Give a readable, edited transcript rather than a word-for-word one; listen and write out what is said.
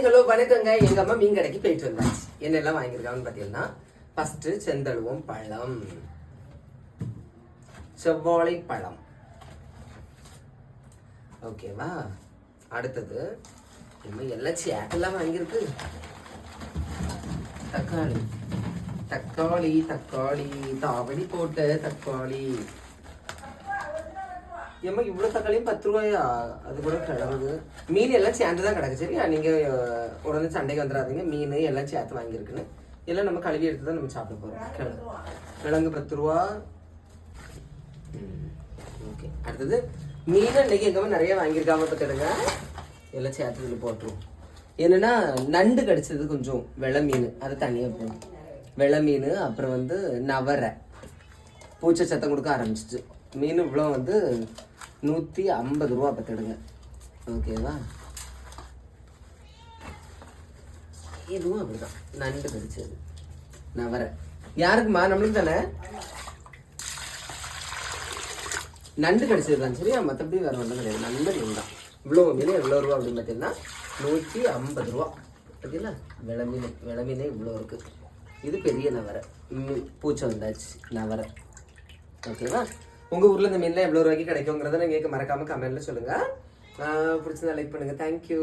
Hello வணக்கங்க. எங்க அம்மா மீன் கடைக்கு போயிட்டு வந்தாச்சு. என்னெல்லாம் வாங்கியிருக்காங்கன்னு பார்த்தீங்கன்னா, ஃபர்ஸ்ட் செந்தழுவம் பழம், செவ்வாழை பழம், ஓகேவா. அடுத்தது எல்லாம் சேட்டெல்லாம் வாங்கியிருக்கு. தக்காளி தக்காளி தக்காளி தாவணி போட்ட தக்காளி. ஏம்மா இவ்வளோ தக்காளியும் 10 ரூபாயா? அது கூட கிளம்புது. மீன் எல்லாம் சேர்ந்து தான் கிடக்கு. சரியா, நீங்கள் உடனே சண்டைக்கு வந்துடாதீங்க. மீன் எல்லாம் சேர்த்து வாங்கியிருக்குன்னு எல்லாம் நம்ம கழுவி எடுத்து தான் நம்ம சாப்பிட போகிறோம். கிழங்கு 10 ரூபா. ஓகே. அடுத்தது மீன் இன்னைக்கு எங்கேயுமே நிறைய வாங்கியிருக்காம பார்த்துடுங்க. எல்லாம் சேர்த்து இதில் போட்டுருவோம். என்னென்னா நண்டு கடிச்சது கொஞ்சம் வெள்ளை மீன், அது தனியாக போகும். வெள்ளை மீன், அப்புறம் நவரை பூச்சை சத்தம் கொடுக்க ஆரம்பிச்சிச்சு. மீன் இவ்வளோ 150 ரூபா பார்த்துடுங்க. ஓகேவா. இதுவும் அப்படிதான், நண்டு கடிச்சது நவரை. யாருக்குமா? நம்மளுக்கு தானே நண்டு கடிச்சது தான். சரியா, மற்றபடி வேறு ஒன்றும் கிடையாது. நல்ல மீன் தான். இவ்வளோ மீன் எவ்வளோ ரூபா அப்படின்னு பார்த்தீங்கன்னா 150 ரூபா. பார்த்தீங்களா, வெளை மீனே இவ்வளோ இருக்குது. இது பெரிய நவரை. பூச்சை வந்தாச்சு நவரை. ஓகேவா. உங்கள் ஊரில் இந்த மீன்லாம் எவ்வளோ ரூபாய்க்கு கிடைக்குங்கிறத நீங்கள் மறக்காமல் கமெண்ட்டில் சொல்லுங்கள். பிடிச்சதா லைக் பண்ணுங்கள். தேங்க்யூ.